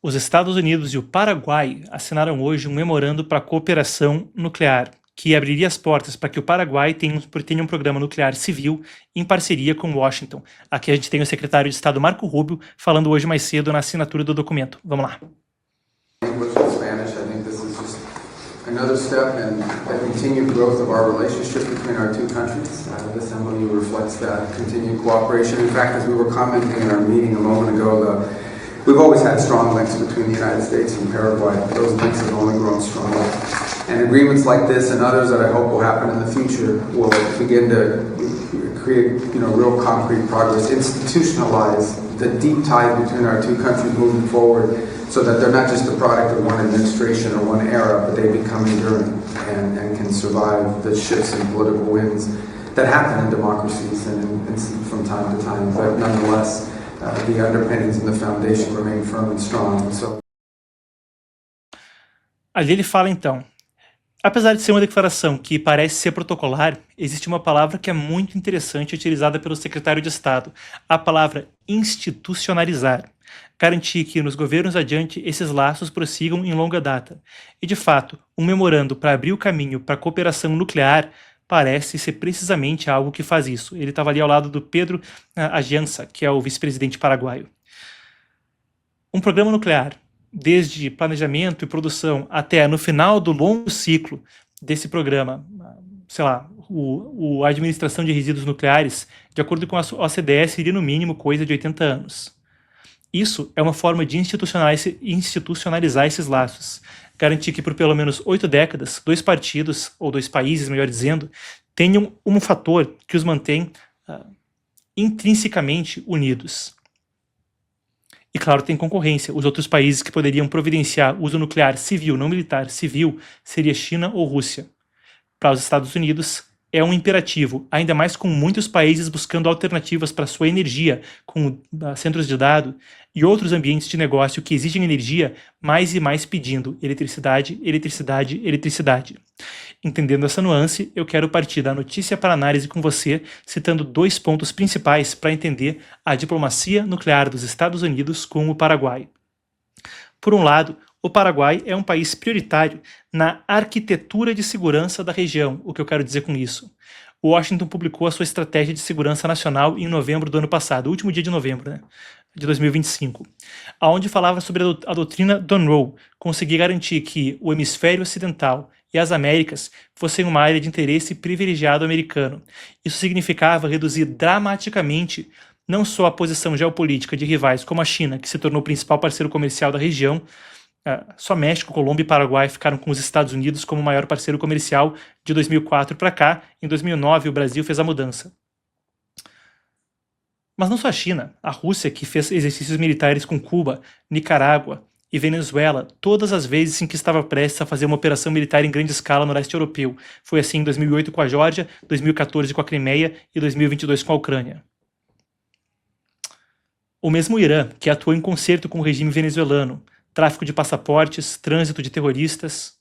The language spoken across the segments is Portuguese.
Os Estados Unidos e o Paraguai assinaram hoje um memorando para cooperação nuclear, que abriria as portas para que o Paraguai tenha um programa nuclear civil em parceria com Washington. Aqui a gente tem o secretário de Estado Marco Rubio falando hoje mais cedo na assinatura do documento. Vamos lá. Another step in the continued growth of our relationship between our two countries. This MOU reflects that continued cooperation. In fact, as we were commenting in our meeting a moment ago, we've always had strong links between the United States and Paraguay. Those links have only grown stronger. And agreements like this and others that I hope will happen in the future will begin to create, real concrete progress, institutionalize the deep ties between our two countries moving forward, so that they're not just the product of one administration or one era, but they become enduring and can survive the shifts and political winds that happen in democracies and from time to time. But nonetheless, the underpinnings and the foundation remain firm and strong. Ali ele fala então: apesar de ser uma declaração que parece ser protocolar, existe uma palavra que é muito interessante utilizada pelo secretário de Estado, a palavra institucionalizar. Garantir que nos governos adiante esses laços prossigam em longa data. E de fato, um memorando para abrir o caminho para a cooperação nuclear parece ser precisamente algo que faz isso. Ele estava ali ao lado do Pedro Agiança, que é o vice-presidente paraguaio. Um programa nuclear, desde planejamento e produção até no final do longo ciclo desse programa, sei lá, a administração de resíduos nucleares, de acordo com a OCDE, seria no mínimo coisa de 80 anos. Isso é uma forma de institucionalizar esses laços, garantir que por pelo menos 8 décadas, dois partidos, ou dois países, melhor dizendo, tenham um fator que os mantém intrinsecamente unidos. E claro, tem concorrência. Os outros países que poderiam providenciar uso nuclear civil, não militar, civil, seria China ou Rússia. Para os Estados Unidos, é um imperativo, ainda mais com muitos países buscando alternativas para sua energia, com centros de dados e outros ambientes de negócio que exigem energia, mais e mais pedindo eletricidade, eletricidade, eletricidade. Entendendo essa nuance, eu quero partir da notícia para análise com você, citando 2 pontos principais para entender a diplomacia nuclear dos Estados Unidos com o Paraguai. Por um lado, o Paraguai é um país prioritário na arquitetura de segurança da região. O que eu quero dizer com isso? Washington publicou a sua estratégia de segurança nacional em novembro do ano passado, último dia de novembro, de 2025, onde falava sobre a doutrina Monroe, conseguir garantir que o hemisfério ocidental e as Américas fossem uma área de interesse privilegiado americano. Isso significava reduzir dramaticamente não só a posição geopolítica de rivais como a China, que se tornou o principal parceiro comercial da região. Só México, Colômbia e Paraguai ficaram com os Estados Unidos como maior parceiro comercial de 2004 para cá. Em 2009, o Brasil fez a mudança. Mas não só a China, a Rússia, que fez exercícios militares com Cuba, Nicarágua e Venezuela, todas as vezes em que estava prestes a fazer uma operação militar em grande escala no leste europeu. Foi assim em 2008 com a Geórgia, 2014 com a Crimeia e 2022 com a Ucrânia. O mesmo Irã, que atuou em concerto com o regime venezuelano, tráfico de passaportes, trânsito de terroristas,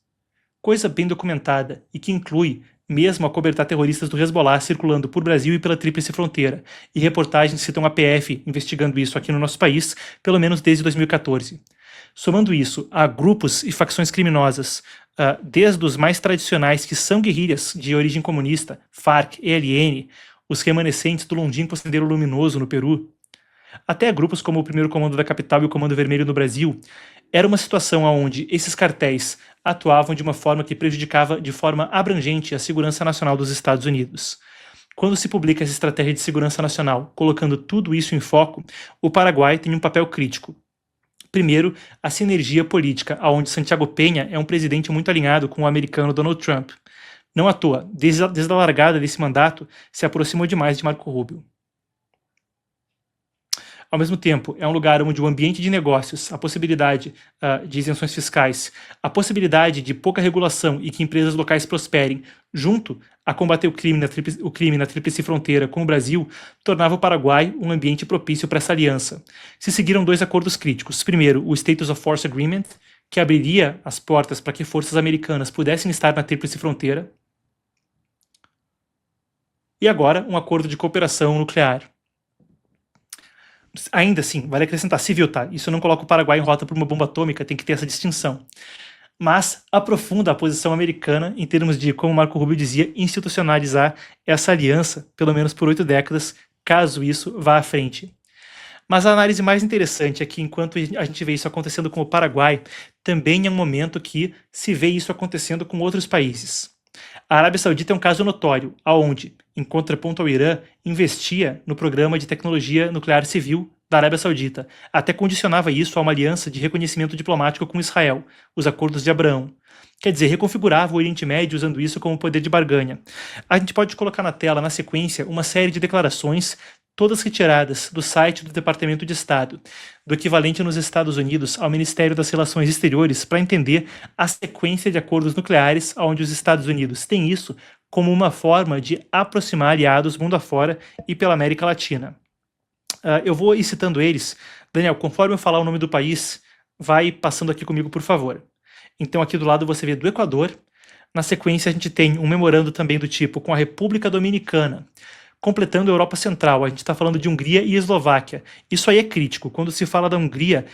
coisa bem documentada e que inclui mesmo acobertar terroristas do Hezbollah circulando por Brasil e pela Tríplice Fronteira, e reportagens citam a PF investigando isso aqui no nosso país, pelo menos desde 2014. Somando isso a grupos e facções criminosas, desde os mais tradicionais que são guerrilhas de origem comunista, FARC, ELN, os remanescentes do longínquo Sendero Luminoso no Peru, até grupos como o Primeiro Comando da Capital e o Comando Vermelho no Brasil, era uma situação onde esses cartéis atuavam de uma forma que prejudicava de forma abrangente a segurança nacional dos Estados Unidos. Quando se publica essa estratégia de segurança nacional, colocando tudo isso em foco, o Paraguai tem um papel crítico. Primeiro, a sinergia política, onde Santiago Peña é um presidente muito alinhado com o americano Donald Trump. Não à toa, desde a largada desse mandato, se aproximou demais de Marco Rubio. Ao mesmo tempo, é um lugar onde o ambiente de negócios, a possibilidade de isenções fiscais, a possibilidade de pouca regulação e que empresas locais prosperem, junto a combater o crime na Tríplice Fronteira com o Brasil, tornava o Paraguai um ambiente propício para essa aliança. Se seguiram 2 acordos críticos. Primeiro, o Status of Force Agreement, que abriria as portas para que forças americanas pudessem estar na Tríplice Fronteira. E agora, um acordo de cooperação nuclear. ainda assim, vale acrescentar, civil, tá? Isso eu não coloco o Paraguai em rota por uma bomba atômica, tem que ter essa distinção. Mas aprofunda a posição americana em termos de, como Marco Rubio dizia, institucionalizar essa aliança, pelo menos por 8 décadas, caso isso vá à frente. Mas a análise mais interessante é que, enquanto a gente vê isso acontecendo com o Paraguai, também é um momento que se vê isso acontecendo com outros países. A Arábia Saudita é um caso notório, aonde, em contraponto ao Irã, investia no programa de tecnologia nuclear civil da Arábia Saudita, até condicionava isso a uma aliança de reconhecimento diplomático com Israel, os Acordos de Abraão. Quer dizer, reconfigurava o Oriente Médio usando isso como poder de barganha. A gente pode colocar na tela, na sequência, uma série de declarações, todas retiradas do site do Departamento de Estado, do equivalente nos Estados Unidos ao Ministério das Relações Exteriores, para entender a sequência de acordos nucleares onde os Estados Unidos têm isso como uma forma de aproximar aliados mundo afora e pela América Latina. Eu vou ir citando eles. Daniel, conforme eu falar o nome do país, vai passando aqui comigo, por favor. Então aqui do lado você vê do Equador. Na sequência a gente tem um memorando também do tipo com a República Dominicana. Completando a Europa Central, a gente está falando de Hungria e Eslováquia. Isso aí é crítico. Quando se fala da Hungria,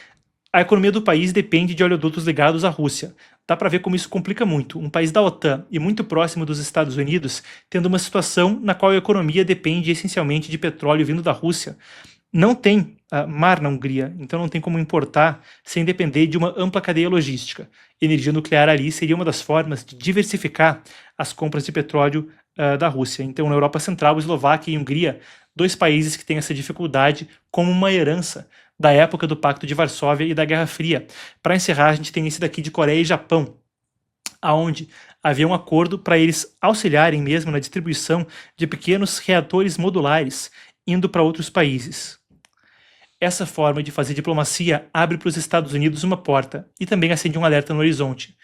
a economia do país depende de oleodutos ligados à Rússia. Dá para ver como isso complica muito. Um país da OTAN e muito próximo dos Estados Unidos, tendo uma situação na qual a economia depende essencialmente de petróleo vindo da Rússia. Não tem mar na Hungria, então não tem como importar sem depender de uma ampla cadeia logística. Energia nuclear ali seria uma das formas de diversificar as compras de petróleo da Rússia. Então, na Europa Central, Eslováquia e Hungria, 2 países que têm essa dificuldade como uma herança da época do Pacto de Varsóvia e da Guerra Fria. Para encerrar, a gente tem esse daqui de Coreia e Japão, aonde havia um acordo para eles auxiliarem mesmo na distribuição de pequenos reatores modulares indo para outros países. Essa forma de fazer diplomacia abre para os Estados Unidos uma porta e também acende um alerta no horizonte.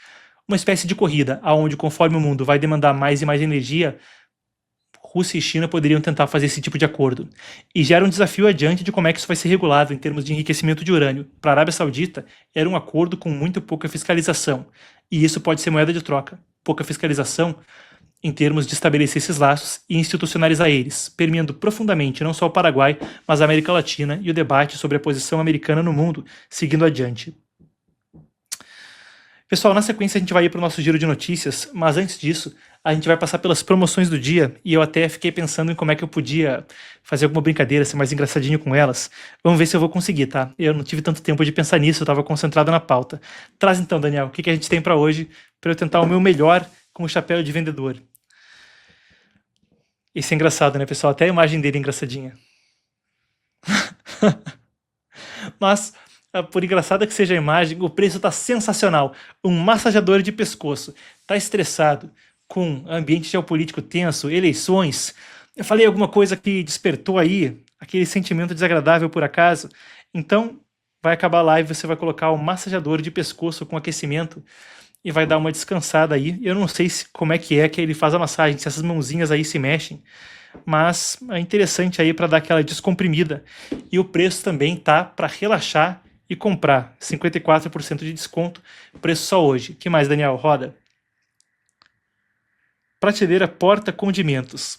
Uma espécie de corrida, aonde conforme o mundo vai demandar mais e mais energia, Rússia e China poderiam tentar fazer esse tipo de acordo. E gera um desafio adiante de como é que isso vai ser regulado em termos de enriquecimento de urânio. Para a Arábia Saudita, era um acordo com muito pouca fiscalização. E isso pode ser moeda de troca. Pouca fiscalização em termos de estabelecer esses laços e institucionalizar eles, permeando profundamente não só o Paraguai, mas a América Latina e o debate sobre a posição americana no mundo, seguindo adiante. Pessoal, na sequência a gente vai ir para o nosso giro de notícias, mas antes disso, a gente vai passar pelas promoções do dia e eu até fiquei pensando em como é que eu podia fazer alguma brincadeira, ser mais engraçadinho com elas. Vamos ver se eu vou conseguir, tá? Eu não tive tanto tempo de pensar nisso, eu estava concentrado na pauta. Traz então, Daniel, o que a gente tem para hoje, para eu tentar o meu melhor com o chapéu de vendedor. Isso é engraçado, né, pessoal? Até a imagem dele é engraçadinha. Mas, por engraçada que seja a imagem, o preço tá sensacional. Um massageador de pescoço. Tá estressado, com ambiente geopolítico tenso, eleições. Eu falei alguma coisa que despertou aí aquele sentimento desagradável por acaso. Então, vai acabar a live e você vai colocar o massageador de pescoço com aquecimento e vai dar uma descansada aí. Eu não sei como é que ele faz a massagem, se essas mãozinhas aí se mexem, mas é interessante aí para dar aquela descomprimida. E o preço também tá para relaxar e comprar. 54% de desconto, preço só hoje. Que mais, Daniel? Roda. Prateleira porta condimentos.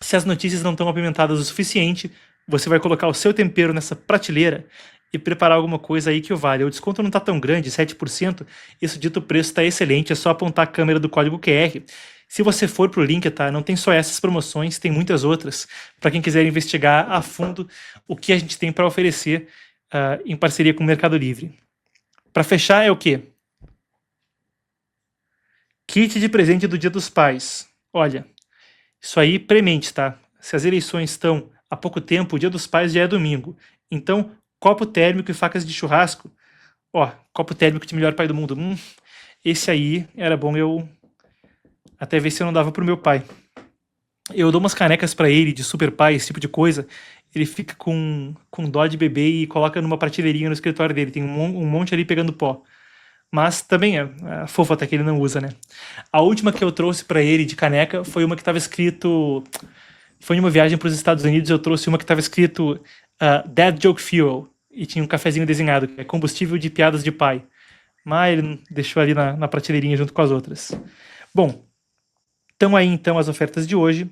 Se as notícias não estão apimentadas o suficiente, você vai colocar o seu tempero nessa prateleira e preparar alguma coisa aí que o vale. O desconto não está tão grande, 7%, isso dito o preço está excelente, é só apontar a câmera do código QR. Se você for para o link, tá? Não tem só essas promoções, tem muitas outras, para quem quiser investigar a fundo o que a gente tem para oferecer em parceria com o Mercado Livre. Para fechar é o quê? Kit de presente do Dia dos Pais. Olha, isso aí premente, tá? Se as eleições estão há pouco tempo, o Dia dos Pais já é domingo. Então, copo térmico e facas de churrasco. Ó, copo térmico de melhor pai do mundo. Esse aí era bom eu até ver se eu não dava pro meu pai. Eu dou umas canecas pra ele de super pai, esse tipo de coisa. Ele fica com dó de bebê e coloca numa prateleirinha no escritório dele. Tem um monte ali pegando pó. Mas também é fofo até que ele não usa, né? A última que eu trouxe pra ele de caneca foi uma que tava escrito... Foi em uma viagem para os Estados Unidos, eu trouxe uma que tava escrito Dad Joke Fuel. E tinha um cafezinho desenhado, que é combustível de piadas de pai. Mas ele deixou ali na prateleirinha junto com as outras. Bom, estão aí então as ofertas de hoje.